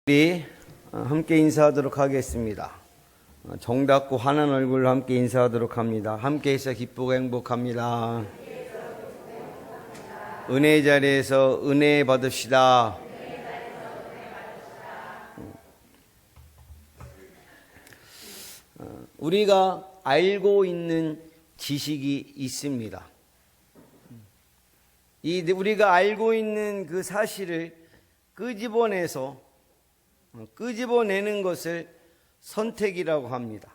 우리 함께 인사하도록 하겠습니다. 정답고 환한 얼굴로 함께 인사하도록 합니다. 함께해서 기쁘고 행복합니다. 은혜의 자리에서 은혜 받읍시다. 우리가 알고 있는 지식이 있습니다. 우리가 알고 있는 그 사실을 끄집어내는 것을 선택이라고 합니다.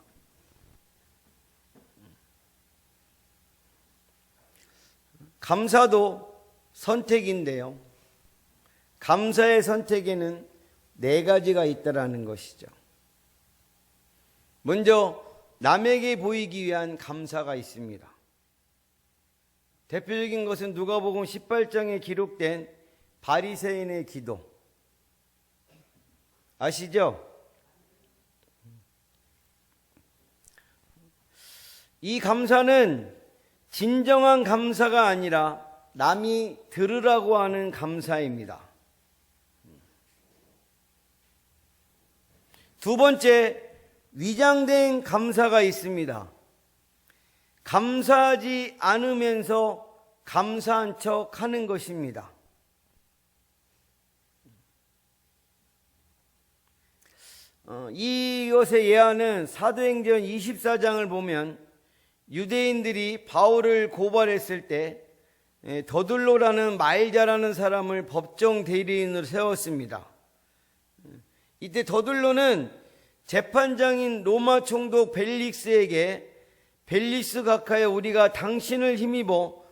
감사도 선택인데요. 감사의 선택에는 4가지가 있다라는 것이죠. 먼저 남에게 보이기 위한 감사가 있습니다. 대표적인 것은 누가복음 18장에 기록된 바리새인의 기도. 아시죠? 이 감사는 진정한 감사가 아니라 남이 들으라고 하는 감사입니다. 두 번째, 위장된 감사가 있습니다. 감사하지 않으면서 감사한 척 하는 것입니다. 이것의 예화는 사도행전 24장을 보면 유대인들이 바울을 고발했을 때 더둘로라는 말 잘하는 사람을 법정 대리인으로 세웠습니다. 이때 더둘로는 재판장인 로마 총독 벨릭스에게 벨릭스 각하여 우리가 당신을 힘입어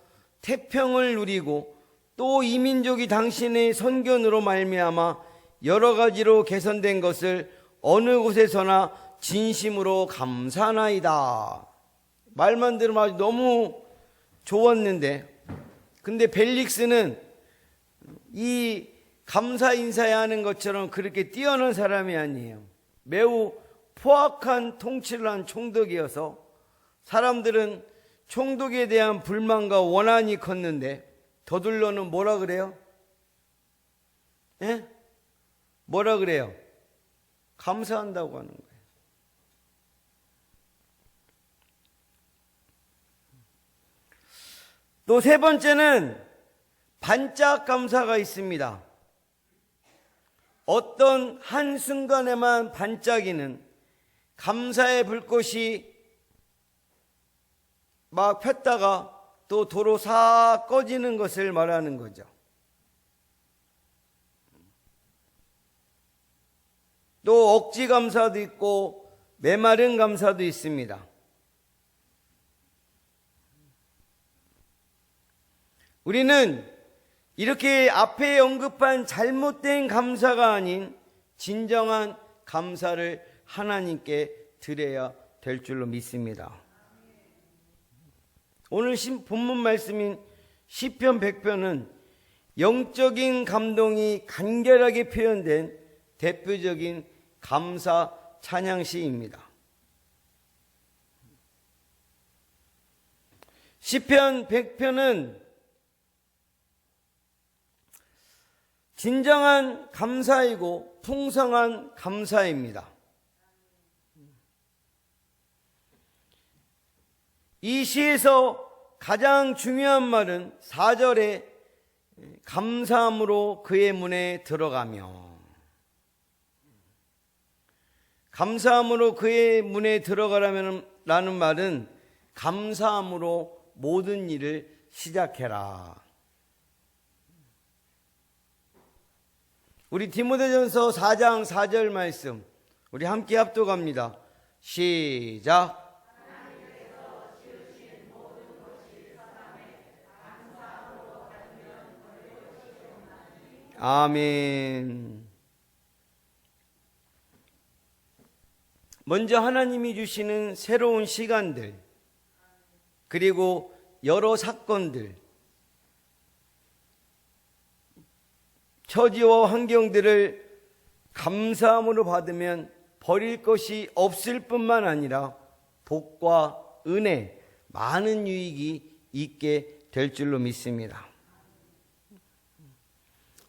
태평을 누리고 또 이 민족이 당신의 선견으로 말미암아 여러 가지로 개선된 것을 어느 곳에서나 진심으로 감사하나이다. 말만 들으면 아주 너무 좋았는데, 근데 벨릭스는 이 감사 인사해야 하는 것처럼 그렇게 뛰어난 사람이 아니에요. 매우 포악한 통치를 한 총독이어서 사람들은 총독에 대한 불만과 원한이 컸는데, 더둘러는 뭐라 그래요? 예? 뭐라 그래요? 감사한다고 하는 거예요. 또 세 번째는 반짝 감사가 있습니다. 어떤 한순간에만 반짝이는 감사의 불꽃이 막 폈다가 또 도로 싹 꺼지는 것을 말하는 거죠. 또 억지 감사도 있고 메마른 감사도 있습니다. 우리는 이렇게 앞에 언급한 잘못된 감사가 아닌 진정한 감사를 하나님께 드려야 될 줄로 믿습니다. 오늘 본문 말씀인 시편 100편은 영적인 감동이 간결하게 표현된 대표적인 감사 찬양시입니다. 시편 100편은 진정한 감사이고 풍성한 감사입니다. 이 시에서 가장 중요한 말은 4절에 감사함으로 그의 문에 들어가며, 감사함으로 그의 문에 들어가라는 말은 감사함으로 모든 일을 시작해라. 우리 디모데전서 4장 4절 말씀 우리 함께 합독합니다. 시작. 아멘. 먼저 하나님이 주시는 새로운 시간들, 그리고 여러 사건들, 처지와 환경들을 감사함으로 받으면 버릴 것이 없을 뿐만 아니라 복과 은혜, 많은 유익이 있게 될 줄로 믿습니다.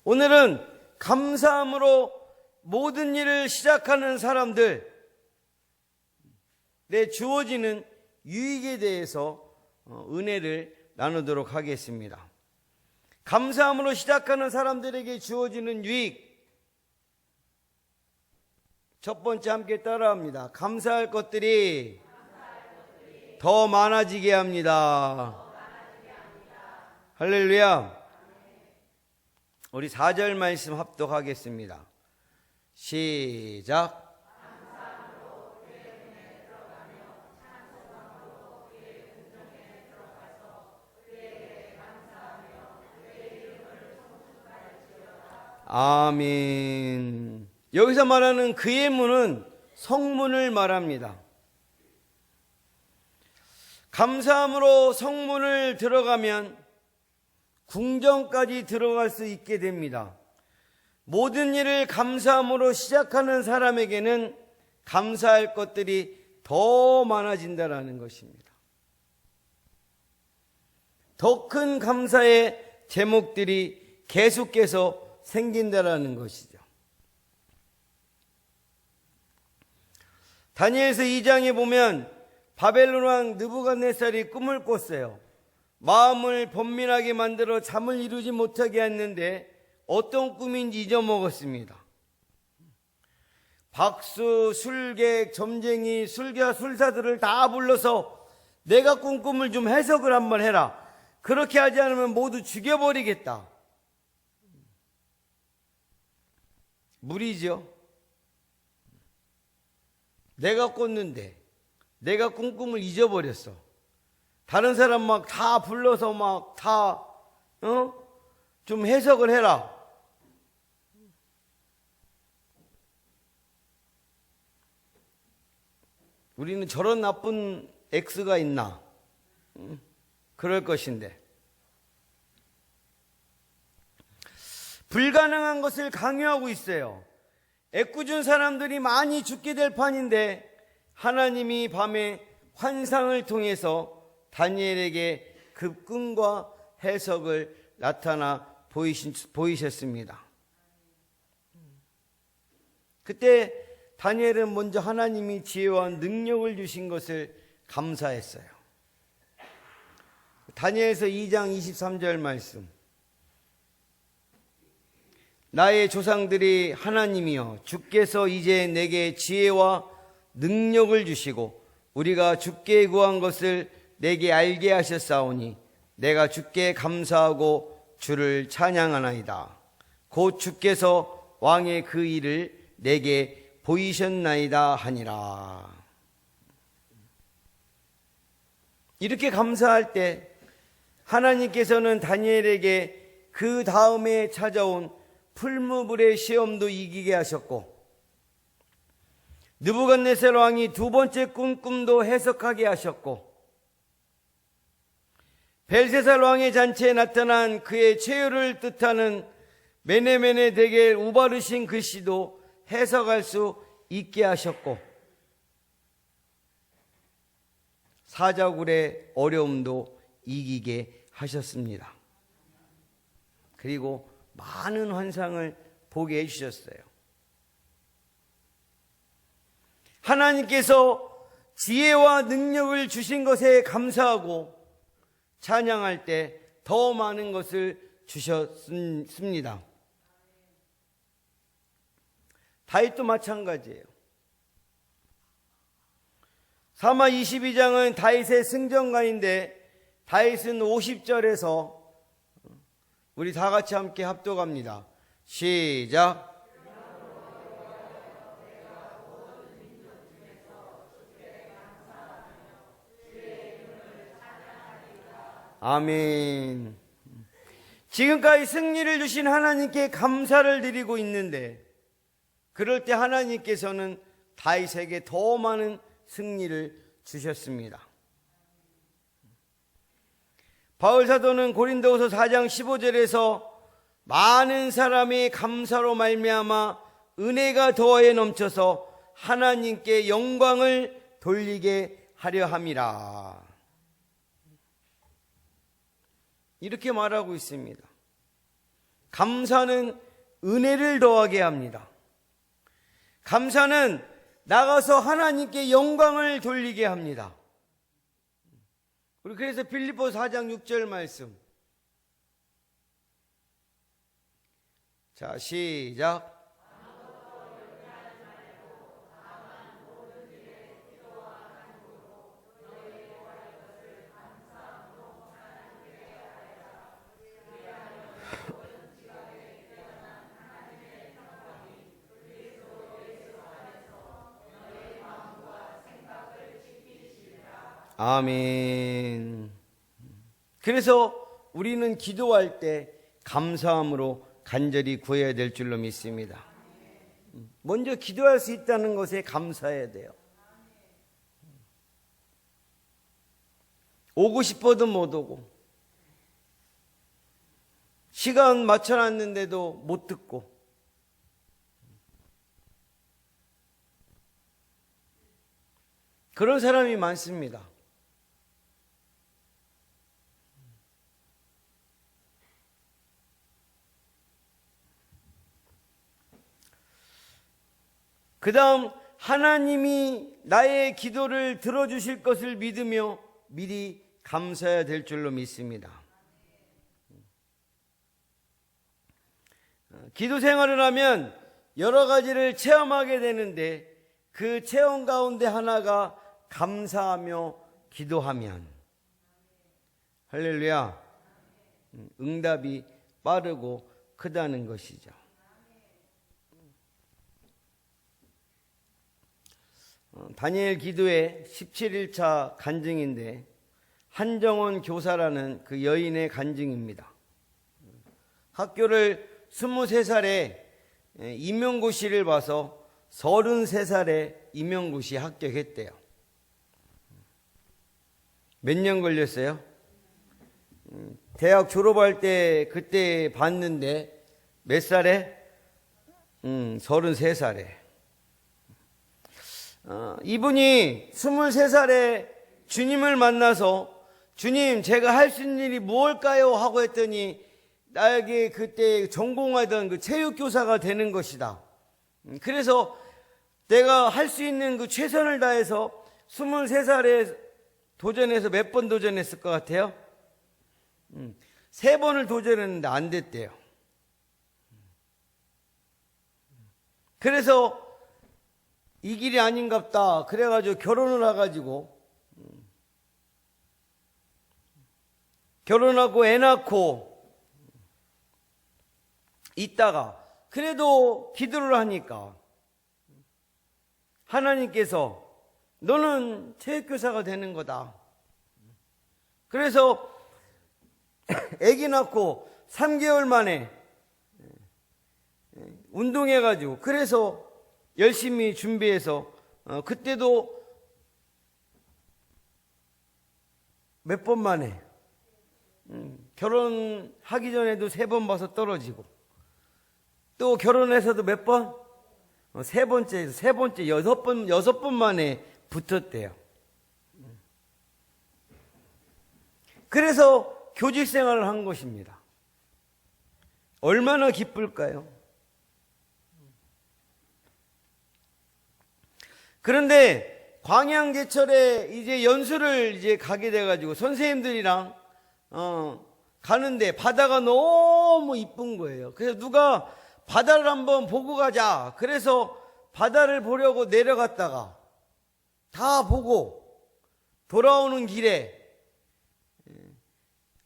오늘은 감사함으로 모든 일을 시작하는 사람들, 내 주어지는 유익에 대해서 은혜를 나누도록 하겠습니다. 감사함으로 시작하는 사람들에게 주어지는 유익, 첫 번째 함께 따라합니다. 감사할 것들이 더 많아지게 합니다. 할렐루야. 우리 4절 말씀 합독하겠습니다. 시작. 아멘. 여기서 말하는 그의 문은 성문을 말합니다. 감사함으로 성문을 들어가면 궁정까지 들어갈 수 있게 됩니다. 모든 일을 감사함으로 시작하는 사람에게는 감사할 것들이 더 많아진다라는 것입니다. 더 큰 감사의 제목들이 계속해서 생긴다라는 것이죠. 다니엘서 2장에 보면 바벨론 왕 느부갓네살이 꿈을 꿨어요. 마음을 번민하게 만들어 잠을 이루지 못하게 했는데 어떤 꿈인지 잊어먹었습니다. 박수, 술객, 점쟁이, 술gia, 술사들을 다 불러서 내가 꾼 꿈을 좀 해석을 한번 해라. 그렇게 하지 않으면 모두 죽여버리겠다. 무리죠. 내가 꿨는데 내가 꾼 꿈을 잊어버렸어. 다른 사람 막 다 불러서 막 다 좀 해석을 해라. 우리는 저런 나쁜 X가 있나? 그럴 것인데. 불가능한 것을 강요하고 있어요. 애꿎은 사람들이 많이 죽게 될 판인데 하나님이 밤에 환상을 통해서 다니엘에게 그 꿈과 해석을 나타나 보이셨습니다. 그때 다니엘은 먼저 하나님이 지혜와 능력을 주신 것을 감사했어요. 다니엘서 2장 23절 말씀. 나의 조상들이 하나님이여 주께서 이제 내게 지혜와 능력을 주시고 우리가 주께 구한 것을 내게 알게 하셨사오니 내가 주께 감사하고 주를 찬양하나이다. 곧 주께서 왕의 그 일을 내게 보이셨나이다 하니라. 이렇게 감사할 때 하나님께서는 다니엘에게 그 다음에 찾아온 풀무불의 시험도 이기게 하셨고 느부갓네살 왕이 두 번째 꿈도 해석하게 하셨고 벨세살 왕의 잔치에 나타난 그의 최후를 뜻하는 메네메네 데겔 우바르신 글씨도 해석할 수 있게 하셨고 사자굴의 어려움도 이기게 하셨습니다. 그리고 많은 환상을 보게 해주셨어요. 하나님께서 지혜와 능력을 주신 것에 감사하고 찬양할 때 더 많은 것을 주셨습니다. 다윗도 마찬가지예요. 사마 22장은 다윗의 승전가인데 다윗은 50절에서 우리 다 같이 함께 합독합니다. 시작. 아멘. 지금까지 승리를 주신 하나님께 감사를 드리고 있는데 그럴 때 하나님께서는 다윗에게 더 많은 승리를 주셨습니다. 바울 사도는 고린도후서 4장 15절에서 많은 사람의 감사로 말미암아 은혜가 더해 넘쳐서 하나님께 영광을 돌리게 하려 함이라. 이렇게 말하고 있습니다. 감사는 은혜를 더하게 합니다. 감사는 나가서 하나님께 영광을 돌리게 합니다. 그래서 빌립보서 4장 6절 말씀. 자, 시작. 아멘. 그래서 우리는 기도할 때 감사함으로 간절히 구해야 될 줄로 믿습니다. 먼저 기도할 수 있다는 것에 감사해야 돼요. 오고 싶어도 못 오고, 시간 맞춰놨는데도 못 듣고, 그런 사람이 많습니다. 그 다음 하나님이 나의 기도를 들어주실 것을 믿으며 미리 감사해야 될 줄로 믿습니다. 기도 생활을 하면 여러 가지를 체험하게 되는데 그 체험 가운데 하나가 감사하며 기도하면, 할렐루야, 응답이 빠르고 크다는 것이죠. 다니엘 기도의 17일차 간증인데 한정원 교사라는 그 여인의 간증입니다. 학교를 23살에 임용고시를 봐서 33살에 임용고시 합격했대요. 몇 년 걸렸어요? 대학 졸업할 때 그때 봤는데 몇 살에? 33살에. 이분이 23살에 주님을 만나서 주님, 제가 할 수 있는 일이 무엇일까요? 하고 했더니 나에게 그때 전공하던 그 체육교사가 되는 것이다. 그래서 내가 할 수 있는 그 최선을 다해서 23살에 도전해서 몇 번 도전했을 것 같아요? 3번을 도전했는데 안 됐대요. 그래서 이 길이 아닌갑다. 그래가지고 결혼을 해가지고 결혼하고 애 낳고 있다가 그래도 기도를 하니까 하나님께서 너는 체육교사가 되는 거다. 그래서 아기 낳고 3개월 만에 운동해가지고 그래서 열심히 준비해서 그때도 몇 번 만에 결혼하기 전에도 3번 봐서 떨어지고 또 결혼해서도 몇 번? 3번째, 6번 만에 붙었대요. 그래서 교직 생활을 한 것입니다. 얼마나 기쁠까요? 그런데 광양제철에 이제 연수를 이제 가게 돼가지고 선생님들이랑 가는데 바다가 너무 이쁜 거예요. 그래서 누가 바다를 한번 보고 가자. 그래서 바다를 보려고 내려갔다가 다 보고 돌아오는 길에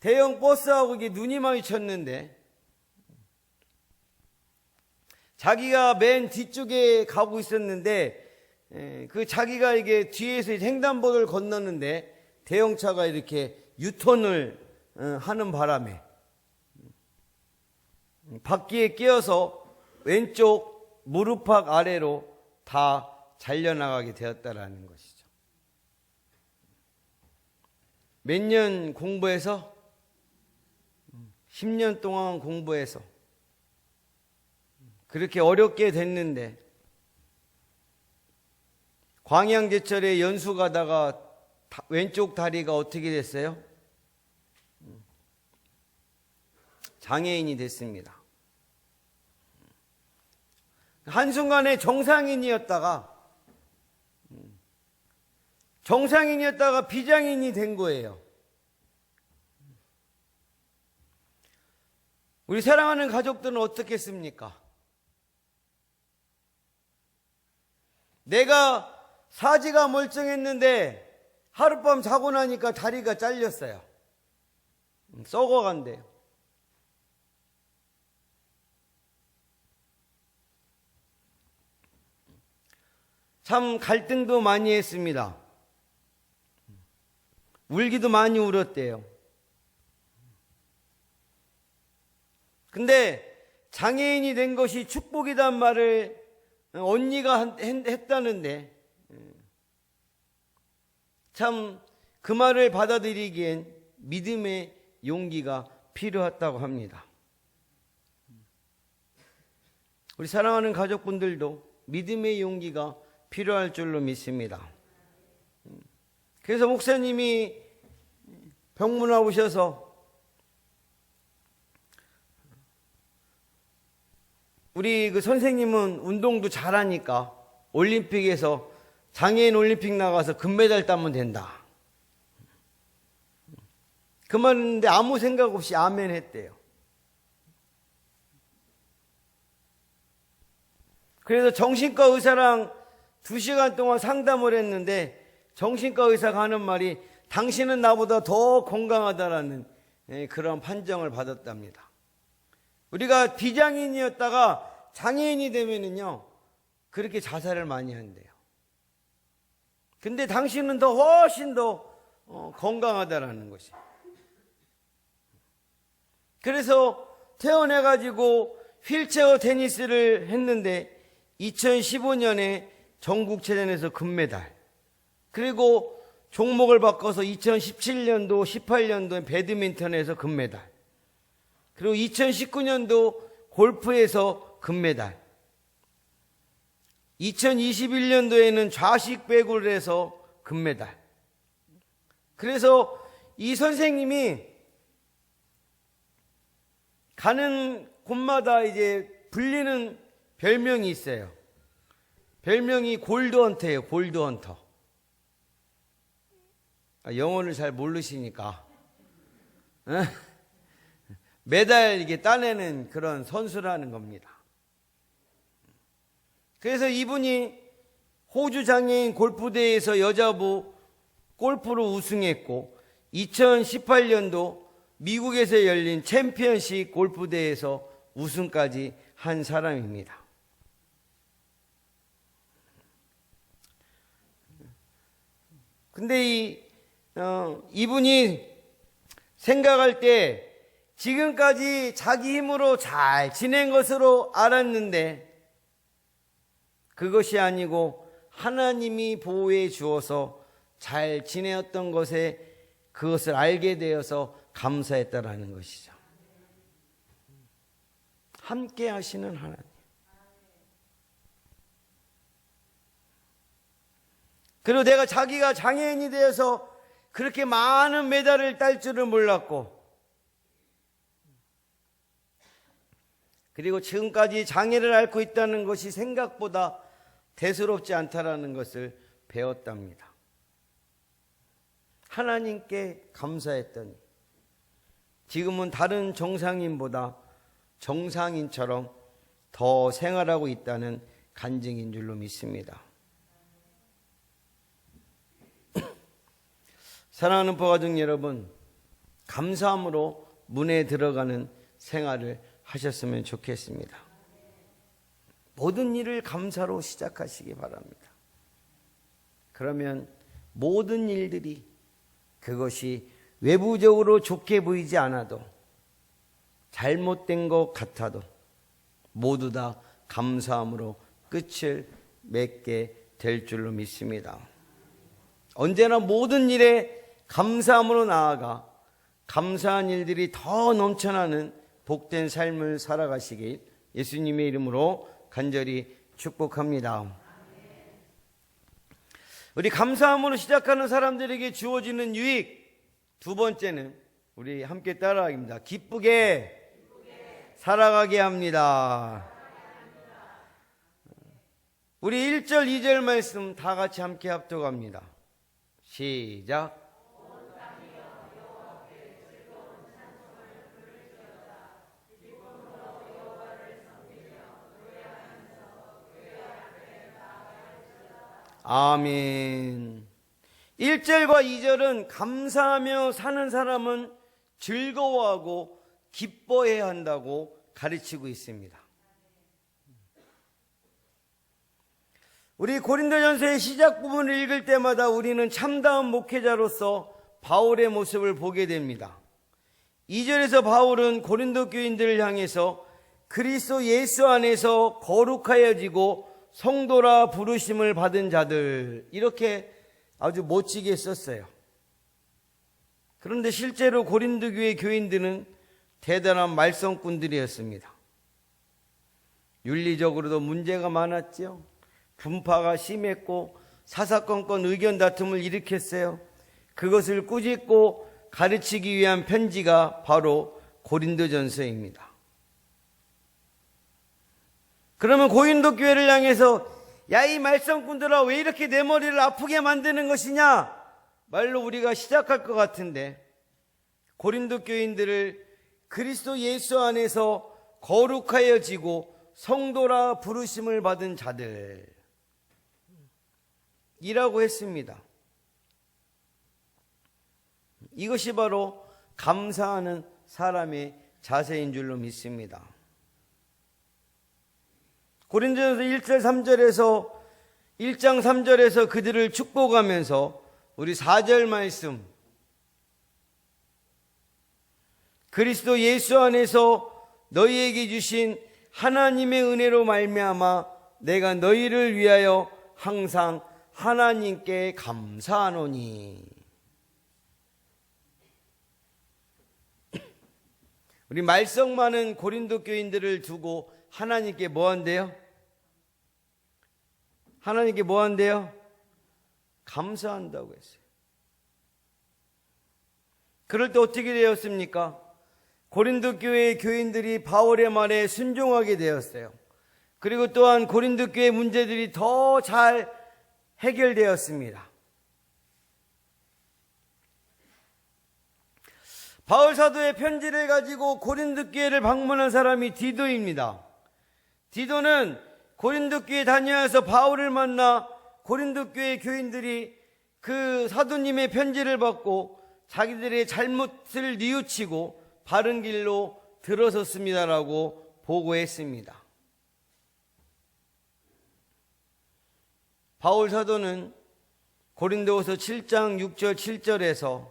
대형 버스하고 이게 눈이 마주쳤는데 자기가 맨 뒤쪽에 가고 있었는데 그 자기가 이게 뒤에서 횡단보도를 건넜는데 대형차가 이렇게 유턴을 하는 바람에 바퀴에 끼어서 왼쪽 무릎팍 아래로 다 잘려나가게 되었다라는 것이죠. 몇 년 공부해서 10년 동안 공부해서 그렇게 어렵게 됐는데 광양제철에 연수 가다가 왼쪽 다리가 어떻게 됐어요? 장애인이 됐습니다. 한순간에 정상인이었다가 비장인이 된 거예요. 우리 사랑하는 가족들은 어떻겠습니까? 내가 사지가 멀쩡했는데 하룻밤 자고 나니까 다리가 잘렸어요. 썩어간대요. 참 갈등도 많이 했습니다. 울기도 많이 울었대요. 근데 장애인이 된 것이 축복이란 말을 언니가 했다는데 참 그 말을 받아들이기엔 믿음의 용기가 필요하다고 합니다. 우리 사랑하는 가족분들도 믿음의 용기가 필요할 줄로 믿습니다. 그래서 목사님이 병문안 오셔서 우리 그 선생님은 운동도 잘하니까 올림픽에서 장애인 올림픽 나가서 금메달 따면 된다. 그 말인데 아무 생각 없이 아멘 했대요. 그래서 정신과 의사랑 2시간 동안 상담을 했는데 정신과 의사가 하는 말이 당신은 나보다 더 건강하다라는 그런 판정을 받았답니다. 우리가 비장애인이었다가 장애인이 되면은요, 그렇게 자살을 많이 한대요. 근데 당신은 훨씬 더 건강하다라는 것이. 그래서 퇴원해가지고 휠체어 테니스를 했는데 2015년에 전국체전에서 금메달, 그리고 종목을 바꿔서 2017년도, 18년도에 배드민턴에서 금메달, 그리고 2019년도 골프에서 금메달, 2021년도에는 좌식 배구를 해서 금메달. 그래서 이 선생님이 가는 곳마다 이제 불리는 별명이 있어요. 별명이 골드헌터예요. 골드헌터. 영어를 잘 모르시니까 매달 이게 따내는 그런 선수라는 겁니다. 그래서 이분이 호주 장애인 골프대회에서 여자부 골프로 우승했고 2018년도 미국에서 열린 챔피언십 골프대회에서 우승까지 한 사람입니다. 근데 이분이 생각할 때 지금까지 자기 힘으로 잘 지낸 것으로 알았는데 그것이 아니고 하나님이 보호해 주어서 잘 지내었던 것에 그것을 알게 되어서 감사했다라는 것이죠. 함께 하시는 하나님. 그리고 내가 자기가 장애인이 되어서 그렇게 많은 메달을 딸 줄은 몰랐고, 그리고 지금까지 장애를 앓고 있다는 것이 생각보다 대수롭지 않다라는 것을 배웠답니다. 하나님께 감사했더니 지금은 다른 정상인보다 정상인처럼 더 생활하고 있다는 간증인 줄로 믿습니다. 사랑하는 포가족 여러분, 감사함으로 문에 들어가는 생활을 하셨으면 좋겠습니다. 모든 일을 감사로 시작하시기 바랍니다. 그러면 모든 일들이 그것이 외부적으로 좋게 보이지 않아도 잘못된 것 같아도 모두 다 감사함으로 끝을 맺게 될 줄로 믿습니다. 언제나 모든 일에 감사함으로 나아가 감사한 일들이 더 넘쳐나는 복된 삶을 살아가시길 예수님의 이름으로 간절히 축복합니다. 우리 감사함으로 시작하는 사람들에게 주어지는 유익 두 번째는 우리 함께 따라하기입니다. 기쁘게 살아가게 합니다. 우리 1절, 2절 말씀 다 같이 함께 합독합니다. 시작. 아멘. 1절과 2절은 감사하며 사는 사람은 즐거워하고 기뻐해야 한다고 가르치고 있습니다. 우리 고린도전서의 시작 부분을 읽을 때마다 우리는 참다운 목회자로서 바울의 모습을 보게 됩니다. 2절에서 바울은 고린도 교인들을 향해서 그리스도 예수 안에서 거룩하여지고 성도라 부르심을 받은 자들, 이렇게 아주 멋지게 썼어요. 그런데 실제로 고린도 교회 교인들은 대단한 말썽꾼들이었습니다. 윤리적으로도 문제가 많았죠. 분파가 심했고 사사건건 의견 다툼을 일으켰어요. 그것을 꾸짖고 가르치기 위한 편지가 바로 고린도전서입니다. 그러면 고린도 교회를 향해서 야, 이 말썽꾼들아, 왜 이렇게 내 머리를 아프게 만드는 것이냐? 말로 우리가 시작할 것 같은데, 고린도 교인들을 그리스도 예수 안에서 거룩하여지고 성도라 부르심을 받은 자들 이라고 했습니다. 이것이 바로 감사하는 사람의 자세인 줄로 믿습니다. 고린도전서 1절 3절에서 1장 3절에서 그들을 축복하면서 우리 4절 말씀, 그리스도 예수 안에서 너희에게 주신 하나님의 은혜로 말미암아 내가 너희를 위하여 항상 하나님께 감사하노니. 우리 말썽 많은 고린도 교인들을 두고 하나님께 뭐 한대요? 하나님께 뭐 한대요? 감사한다고 했어요. 그럴 때 어떻게 되었습니까? 고린도 교회의 교인들이 바울의 말에 순종하게 되었어요. 그리고 또한 고린도 교회 문제들이 더 잘 해결되었습니다. 바울 사도의 편지를 가지고 고린도 교회를 방문한 사람이 디도입니다. 디도는 고린도 교회에 다녀와서 바울을 만나 고린도 교회 교인들이 그 사도님의 편지를 받고 자기들의 잘못을 뉘우치고 바른 길로 들어섰습니다라고 보고했습니다. 바울 사도는 고린도후서 7장 6절 7절에서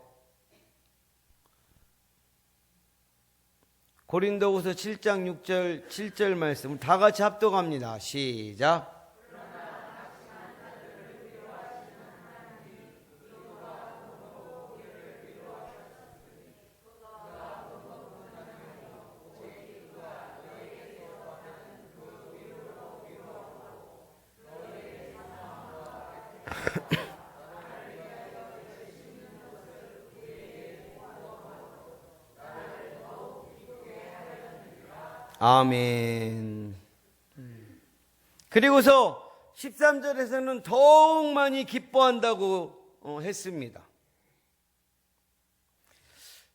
고린도후서 7장 6절 7절 말씀을 다 같이 합독합니다. 시작. 아멘. 그리고서 13절에서는 더욱 많이 기뻐한다고 했습니다.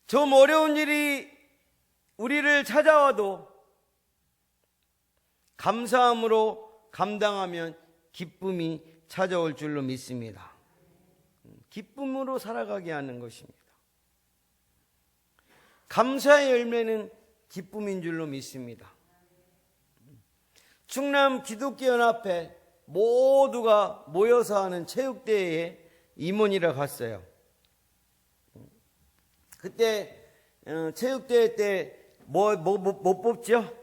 좀 어려운 일이 우리를 찾아와도 감사함으로 감당하면 기쁨이 찾아올 줄로 믿습니다. 기쁨으로 살아가게 하는 것입니다. 감사의 열매는 기쁨인 줄로 믿습니다. 충남 기독교연합회 모두가 모여서 하는 체육대회에 임원이라 갔어요. 그때 체육대회 때 뭐 뽑죠?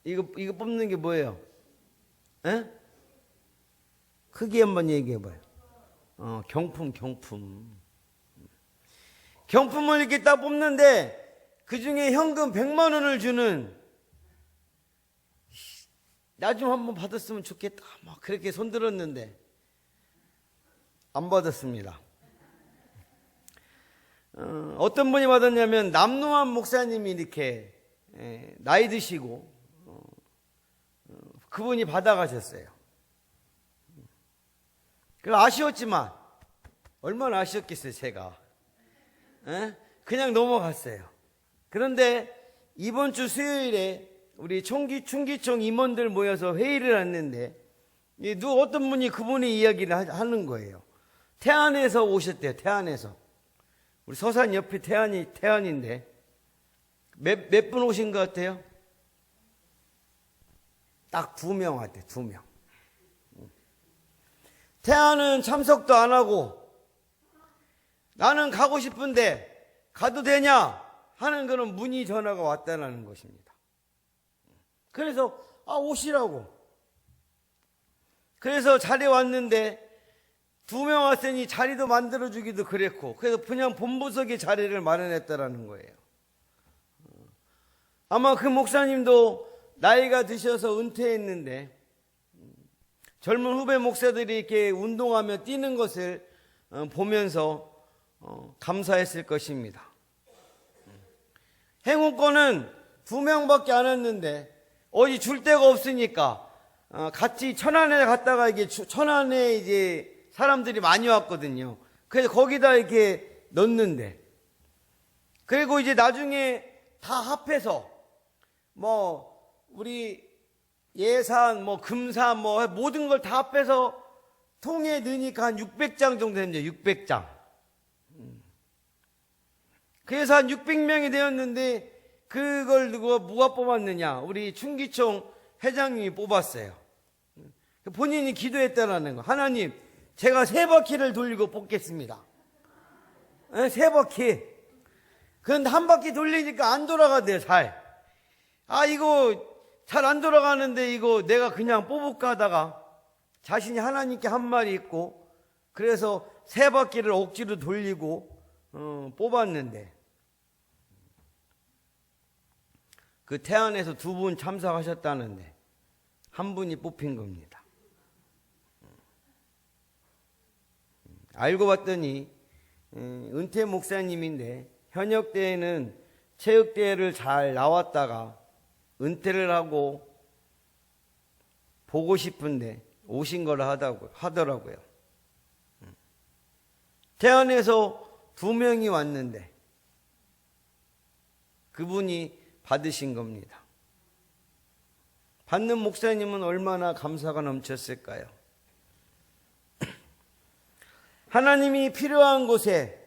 이거 뽑는 게 뭐예요? 에? 크게 한번 얘기해봐요. 경품. 경품을 이렇게 딱 뽑는데 그 중에 현금 100만 원을 주는, 나 좀 한번 받았으면 좋겠다 막 그렇게 손들었는데 안 받았습니다. 어떤 분이 받았냐면 남노한 목사님이 이렇게 나이 드시고 그분이 받아가셨어요. 아쉬웠지만 얼마나 아쉬웠겠어요, 제가. 그냥 넘어갔어요. 그런데 이번 주 수요일에 우리 충기총 임원들 모여서 회의를 했는데 어떤 분이 그분의 이야기를 하는 거예요. 태안에서 오셨대요. 태안에서. 우리 서산 옆에 태안인데 몇 분 오신 것 같아요? 딱 2명 왔대요. 2명. 태안은 참석도 안 하고 나는 가고 싶은데 가도 되냐 하는 그런 문의 전화가 왔다는 것입니다. 그래서 오시라고. 그래서 자리에 왔는데 2명 왔으니 자리도 만들어주기도 그랬고, 그래서 그냥 본부석에 자리를 마련했다라는 거예요. 아마 그 목사님도 나이가 드셔서 은퇴했는데 젊은 후배 목사들이 이렇게 운동하며 뛰는 것을 보면서 감사했을 것입니다. 행운권은 2명밖에 안 왔는데 어디 줄 데가 없으니까 같이 천안에 갔다가 이게 천안에 이제 사람들이 많이 왔거든요. 그래서 거기다 이렇게 넣는데, 그리고 이제 나중에 다 합해서 우리 예산 금산 모든 걸 다 합해서 통에 넣으니까 한 600장 정도 됩니다. 600장. 그래서 한 600명이 되었는데 그걸 누가 뽑았느냐? 우리 충기총 회장님이 뽑았어요. 본인이 기도했다라는 거. 하나님, 제가 3바퀴를 돌리고 뽑겠습니다. 3바퀴. 그런데 한 바퀴 돌리니까 안 돌아가대요, 잘. 이거 잘 안 돌아가는데 이거 내가 그냥 뽑을까 하다가 자신이 하나님께 한 말이 있고, 그래서 3바퀴를 억지로 돌리고 뽑았는데, 그 태안에서 2분 참석하셨다는데 한 분이 뽑힌 겁니다. 알고 봤더니 은퇴 목사님인데 현역 때에는 체육대회를 잘 나왔다가 은퇴를 하고 보고 싶은데 오신 거라 하더라고요. 태안에서 2명이 왔는데 그분이 받으신 겁니다. 받는 목사님은 얼마나 감사가 넘쳤을까요? 하나님이 필요한 곳에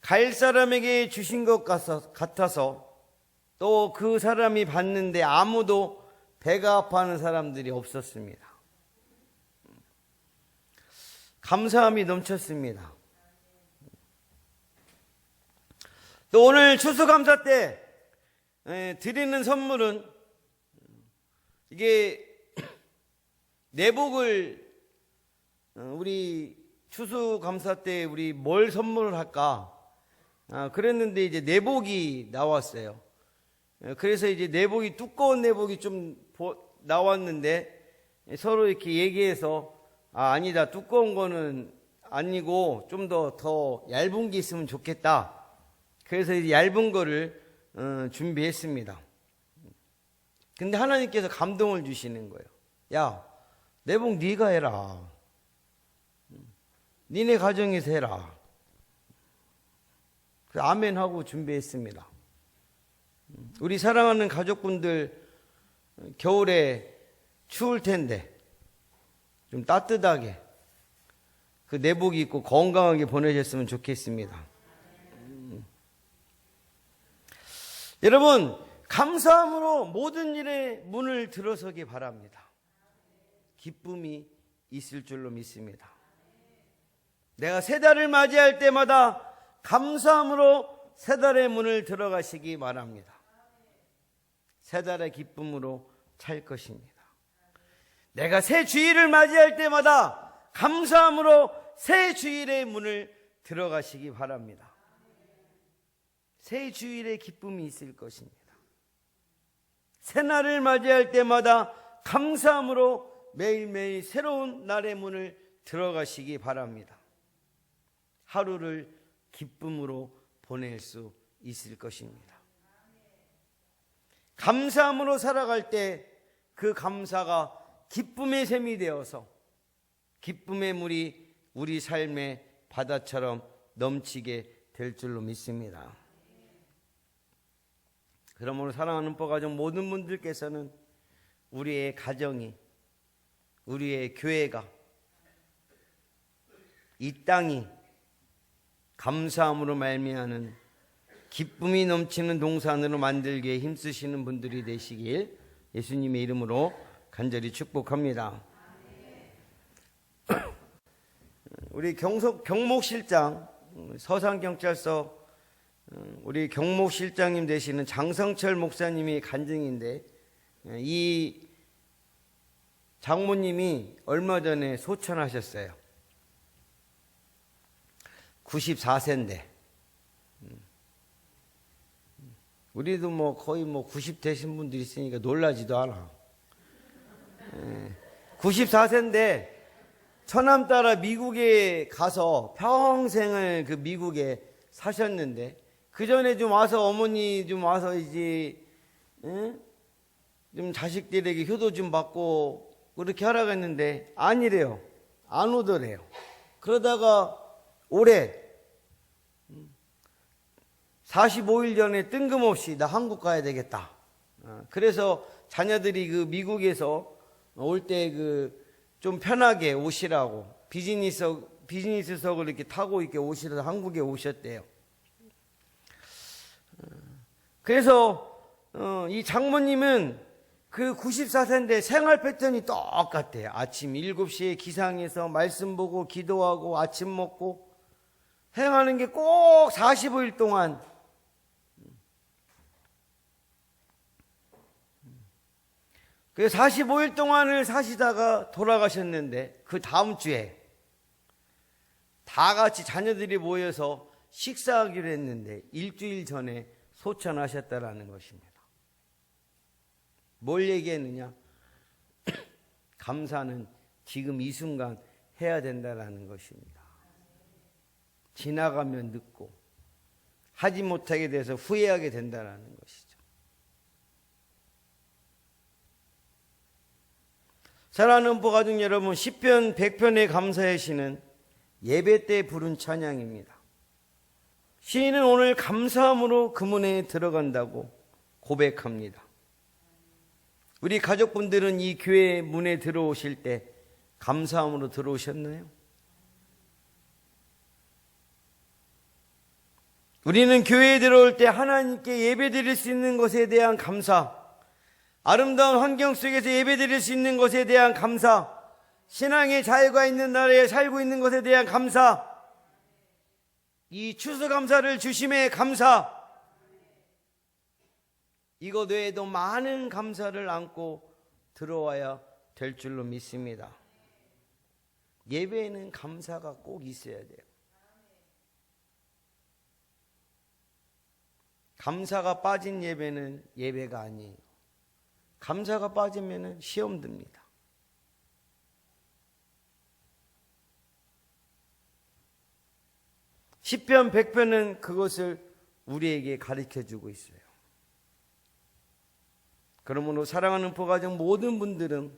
갈 사람에게 주신 것 같아서 또 그 사람이 받는데 아무도 배가 아파하는 사람들이 없었습니다. 감사함이 넘쳤습니다. 또 오늘 추수감사 때 드리는 선물은 이게 내복을 우리 추수감사 때 우리 뭘 선물을 할까 그랬는데 이제 내복이 나왔어요. 그래서 이제 내복이 두꺼운 내복이 좀 나왔는데 서로 이렇게 얘기해서 아니다, 두꺼운 거는 아니고 좀 더 얇은 게 있으면 좋겠다. 그래서 이제 얇은 거를 준비했습니다. 근데 하나님께서 감동을 주시는 거예요. 야, 내복 네가 해라. 니네 가정에서 해라. 그래서 아멘 하고 준비했습니다. 우리 사랑하는 가족분들 겨울에 추울 텐데 좀 따뜻하게 그 내복 입고 건강하게 보내셨으면 좋겠습니다. 여러분, 감사함으로 모든 일에 문을 들어서기 바랍니다. 기쁨이 있을 줄로 믿습니다. 내가 새 달을 맞이할 때마다 감사함으로 새 달의 문을 들어가시기 바랍니다. 새 달의 기쁨으로 찰 것입니다. 내가 새 주일을 맞이할 때마다 감사함으로 새 주일의 문을 들어가시기 바랍니다. 새 주일의 기쁨이 있을 것입니다. 새 날을 맞이할 때마다 감사함으로 매일매일 새로운 날의 문을 들어가시기 바랍니다. 하루를 기쁨으로 보낼 수 있을 것입니다. 감사함으로 살아갈 때 그 감사가 기쁨의 샘이 되어서 기쁨의 물이 우리 삶의 바다처럼 넘치게 될 줄로 믿습니다. 그러므로 사랑하는 뽀가족 모든 분들께서는 우리의 가정이, 우리의 교회가, 이 땅이 감사함으로 말미암는 기쁨이 넘치는 동산으로 만들기에 힘쓰시는 분들이 되시길 예수님의 이름으로 간절히 축복합니다. 우리 경목실장, 서산경찰서 우리 경목실장님 되시는 장성철 목사님이 간증인데, 이 장모님이 얼마 전에 소천하셨어요. 94세인데 우리도 거의 90 되신 분들이 있으니까 놀라지도 않아. 94세인데 처남 따라 미국에 가서 평생을 그 미국에 사셨는데, 그 전에 좀 와서 어머니 좀 와서 이제 좀 자식들에게 효도 좀 받고 그렇게 하라고 했는데 아니래요. 안 오더래요. 그러다가 올해 45일 전에 뜬금없이 나 한국 가야 되겠다. 그래서 자녀들이 그 미국에서 올 때 좀 편하게 오시라고 비즈니스석을 이렇게 타고 이렇게 오시라서 한국에 오셨대요. 그래서 이 장모님은 그 94세인데 생활 패턴이 똑같아요. 아침 7시에 기상해서 말씀 보고 기도하고 아침 먹고 행하는 게 꼭 45일 동안. 그 45일 동안을 사시다가 돌아가셨는데, 그 다음 주에 다 같이 자녀들이 모여서 식사하기로 했는데 일주일 전에 소천하셨다라는 것입니다. 뭘 얘기했느냐? 감사는 지금 이 순간 해야 된다라는 것입니다. 지나가면 늦고 하지 못하게 돼서 후회하게 된다라는 것이죠. 사랑하는 뽀가족 여러분, 시편 100편에 감사의 시는 예배 때 부른 찬양입니다. 시인은 오늘 감사함으로 그 문에 들어간다고 고백합니다. 우리 가족분들은 이 교회 문에 들어오실 때 감사함으로 들어오셨나요? 우리는 교회에 들어올 때 하나님께 예배드릴 수 있는 것에 대한 감사, 아름다운 환경 속에서 예배드릴 수 있는 것에 대한 감사, 신앙의 자유가 있는 나라에 살고 있는 것에 대한 감사, 이 추수감사를 주심에 감사, 이것 외에도 많은 감사를 안고 들어와야 될 줄로 믿습니다. 예배에는 감사가 꼭 있어야 돼요. 감사가 빠진 예배는 예배가 아니에요. 감사가 빠지면 시험 듭니다. 시편 100편은 그것을 우리에게 가르쳐주고 있어요. 그러므로 사랑하는 뽀가족 모든 분들은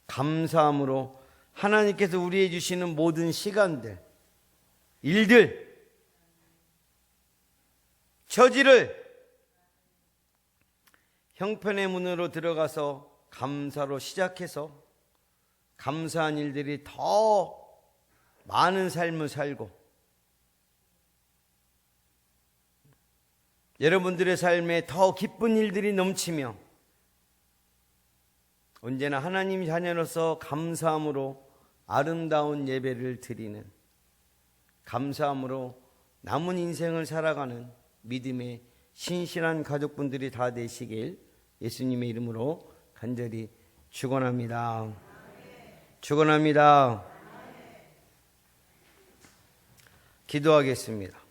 감사함으로 하나님께서 우리에게 주시는 모든 시간들, 일들, 처지를 형편의 문으로 들어가서 감사로 시작해서 감사한 일들이 더 많은 삶을 살고, 여러분들의 삶에 더 기쁜 일들이 넘치며 언제나 하나님 자녀로서 감사함으로 아름다운 예배를 드리는, 감사함으로 남은 인생을 살아가는 믿음의 신실한 가족분들이 다 되시길 예수님의 이름으로 간절히 축원합니다. 축원합니다. 기도하겠습니다.